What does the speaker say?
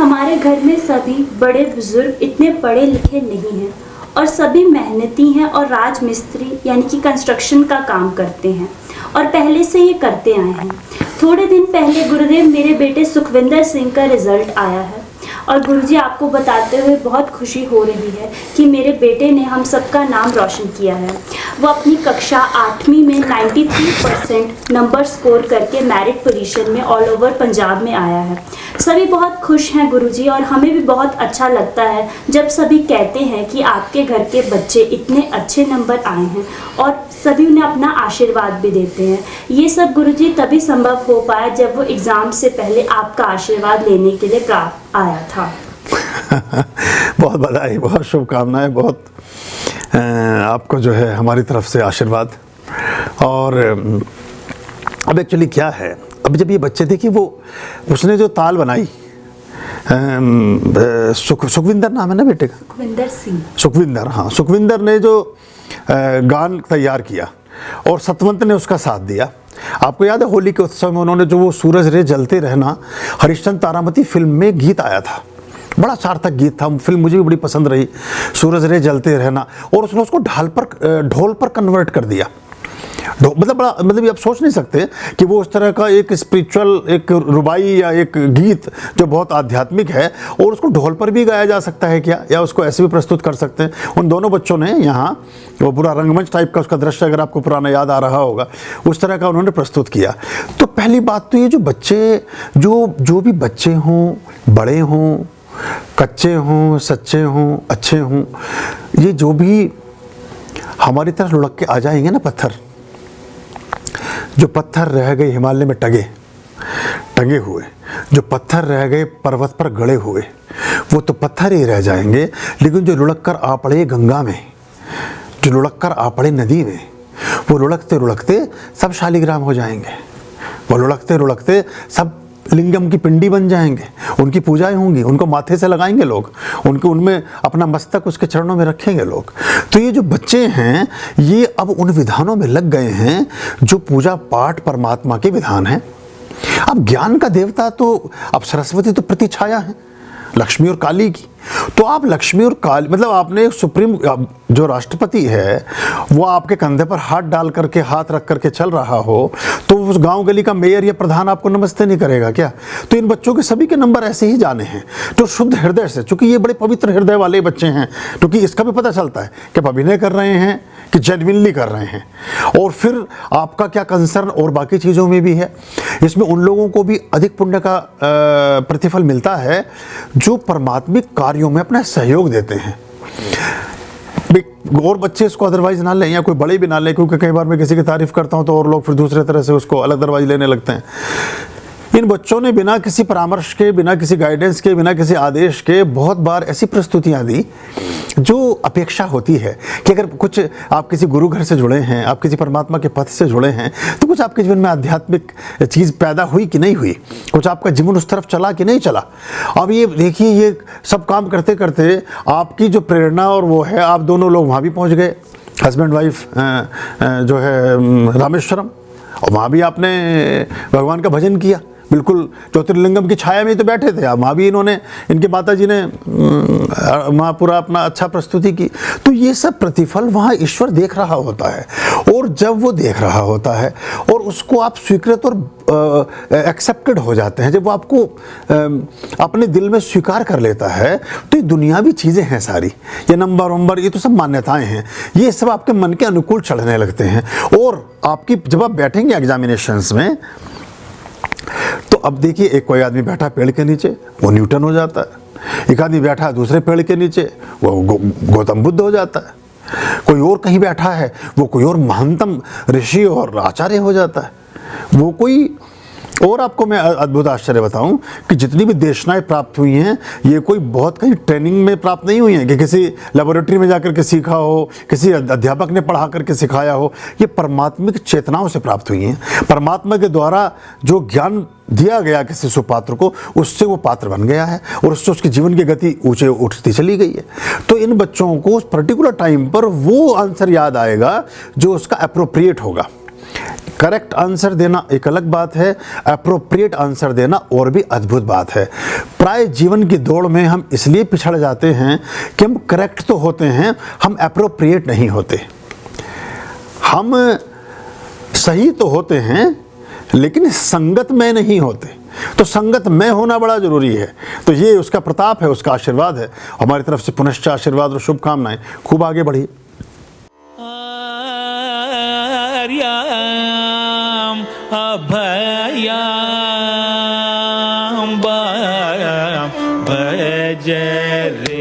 हमारे घर में सभी बड़े बुजुर्ग इतने पढ़े लिखे नहीं हैं और सभी मेहनती हैं और राजमिस्त्री यानी कि कंस्ट्रक्शन का काम करते हैं और पहले से ये करते आए हैं। थोड़े दिन पहले गुरुदेव मेरे बेटे सुखविंदर सिंह का रिजल्ट आया है और गुरुजी आपको बताते हुए बहुत खुशी हो रही है कि मेरे बेटे ने हम सबका नाम रोशन किया है। वो अपनी कक्षा 8वीं में 93% नंबर स्कोर करके मेरिट पोजीशन में ऑल ओवर पंजाब में आया है। सभी बहुत खुश हैं गुरुजी और हमें भी बहुत अच्छा लगता है जब सभी कहते हैं कि आपके घर के बच्चे इतने अच्छे नंबर आए हैं और सभी उन्हें अपना आशीर्वाद भी देते हैं। ये सब गुरुजी तभी संभव हो पाया जब वो एग्ज़ाम से पहले आपका आशीर्वाद लेने के लिए प्राप्त आया था। बहुत बधाई, बहुत शुभकामनाएं, बहुत आपको जो है हमारी तरफ से आशीर्वाद। और अब एक्चुअली क्या है, अब जब ये बच्चे देखिए वो उसने जो ताल बनाई, सुखविंदर नाम है ना बेटे का? सुखविंदर सिंह। सुखविंदर, हाँ, सुखविंदर ने जो गान तैयार किया और सतवंत ने उसका साथ दिया। आपको याद है होली के उत्सव में उन्होंने जो वो सूरज रे जलते रहना हरिश्चंद्र तारामती फिल्म में गीत आया था, बड़ा सार्थक गीत था, फिल्म मुझे भी बड़ी पसंद रही, सूरज रे जलते रहना, और उसने उसको ढोल पर कन्वर्ट कर दिया। मतलब आप सोच नहीं सकते कि वो उस तरह का एक स्पिरिचुअल, एक रुबाई या एक गीत जो बहुत आध्यात्मिक है और उसको ढोल पर भी गाया जा सकता है क्या, या उसको ऐसे भी प्रस्तुत कर सकते हैं। उन दोनों बच्चों ने यहाँ वो पूरा रंगमंच टाइप का उसका दृश्य अगर आपको पुराना याद आ रहा होगा, उस तरह का उन्होंने प्रस्तुत किया। तो पहली बात तो ये जो बच्चे जो भी बच्चे हों, बड़े हों, कच्चे हों, सच्चे हों, अच्छे हों, ये जो भी हमारी तरफ लुढ़क के आ जाएंगे ना पत्थर, जो पत्थर रह गए हिमालय में टंगे हुए, जो पत्थर रह गए पर्वत पर गड़े हुए, वो तो पत्थर ही रह जाएंगे। लेकिन जो लुढ़क कर आ पड़े गंगा में, जो लुढ़क कर आ पड़े नदी में, वो लुढ़कते लुढ़कते सब शालिग्राम हो जाएंगे, वो लुढ़कते लुढ़कते सब लिंगम की पिंडी बन जाएंगे, उनकी पूजाएं होंगी, उनको माथे से लगाएंगे लोग, उनमें अपना मस्तक उसके चरणों में रखेंगे लोग। तो ये जो बच्चे हैं ये अब उन विधानों में लग गए हैं जो पूजा पाठ परमात्मा के विधान हैं। अब ज्ञान का देवता तो अब सरस्वती तो प्रतिछाया है लक्ष्मी और काली की, तो आप लक्ष्मी और काली, मतलब आपने सुप्रीम जो राष्ट्रपति है वो आपके कंधे पर हाथ डाल करके, हाथ रख करके चल रहा हो, तो उस गांव गली का मेयर या प्रधान आपको नमस्ते नहीं करेगा क्या? तो इन बच्चों के सभी के नंबर ऐसे ही जाने हैं जो शुद्ध हृदय से, चूंकि ये बड़े पवित्र हृदय वाले बच्चे हैं, क्योंकि इसका भी पता चलता है कि आप अभिनय कर रहे हैं कि जेन्युइनली कर रहे हैं, और फिर आपका क्या कंसर्न और बाकी चीज़ों में भी है। इसमें उन लोगों को भी अधिक पुण्य का प्रतिफल मिलता है जो परमात्मिक कार्यों में अपना सहयोग देते हैं। और बच्चे इसको अदरवाइज ना लें या कोई बड़े भी ना लें, क्योंकि कई बार मैं किसी की तारीफ करता हूं तो और लोग फिर दूसरे तरह से उसको अलग दरवाज लेने लगते हैं। इन बच्चों ने बिना किसी परामर्श के, बिना किसी गाइडेंस के, बिना किसी आदेश के बहुत बार ऐसी प्रस्तुतियां दी जो अपेक्षा होती है कि अगर कुछ आप किसी गुरु घर से जुड़े हैं, आप किसी परमात्मा के पथ से जुड़े हैं, तो कुछ आपके जीवन में आध्यात्मिक चीज़ पैदा हुई कि नहीं हुई, कुछ आपका जीवन उस तरफ चला कि नहीं चला। अब ये देखिए, ये सब काम करते करते आपकी जो प्रेरणा और वो है, आप दोनों लोग वहाँ भी पहुँच गए, हस्बैंड वाइफ जो है रामेश्वरम, और वहाँ भी आपने भगवान का भजन किया, बिल्कुल ज्योतिर्लिंगम की छाया में तो बैठे थे आप, वहाँ भी इन्होंने, इनके माता जी ने वहाँ पूरा अपना अच्छा प्रस्तुति की। तो ये सब प्रतिफल वहाँ ईश्वर देख रहा होता है, और जब वो देख रहा होता है और उसको आप स्वीकृत और एक्सेप्टेड हो जाते हैं, जब वो आपको अपने दिल में स्वीकार कर लेता है, तो ये दुनियावी चीज़ें हैं सारी, ये नंबर वंबर, ये तो सब मान्यताएं हैं, ये सब आपके मन के अनुकूल चढ़ने लगते हैं। और आपकी जब आप बैठेंगे एग्जामिनेशंस में, तो अब देखिए, एक कोई आदमी बैठा पेड़ के नीचे, वो न्यूटन हो जाता है, एक आदमी बैठा दूसरे पेड़ के नीचे, वो गौतम बुद्ध हो जाता है, कोई और कहीं बैठा है, वो कोई और महानतम ऋषि और आचार्य हो जाता है, वो कोई और। आपको मैं अद्भुत आश्चर्य बताऊं कि जितनी भी देशनाएं प्राप्त हुई हैं, ये कोई बहुत कहीं ट्रेनिंग में प्राप्त नहीं हुई हैं कि किसी लेबोरेटरी में जाकर के सीखा हो, किसी अध्यापक ने पढ़ा करके सिखाया हो, ये परमात्मिक चेतनाओं से प्राप्त हुई हैं। परमात्मा के द्वारा जो ज्ञान दिया गया किसी सुपात्र को, उससे वो पात्र बन गया है और उससे उसके जीवन की गति ऊंचे उठती चली गई है। तो इन बच्चों को उस पर्टिकुलर टाइम पर वो आंसर याद आएगा जो उसका अप्रोप्रिएट होगा। करेक्ट आंसर देना एक अलग बात है, अप्रोप्रिएट आंसर देना और भी अद्भुत बात है। प्राय जीवन की दौड़ में हम इसलिए पिछड़ जाते हैं कि हम करेक्ट तो होते हैं, हम अप्रोप्रिएट नहीं होते। हम सही तो होते हैं लेकिन संगत में नहीं होते, तो संगत में होना बड़ा जरूरी है। तो ये उसका प्रताप है, उसका आशीर्वाद है। हमारी तरफ से पुनश्च आशीर्वाद और शुभकामनाएं। खूब आगे बढ़िए। आर्याम अभयाम भज रे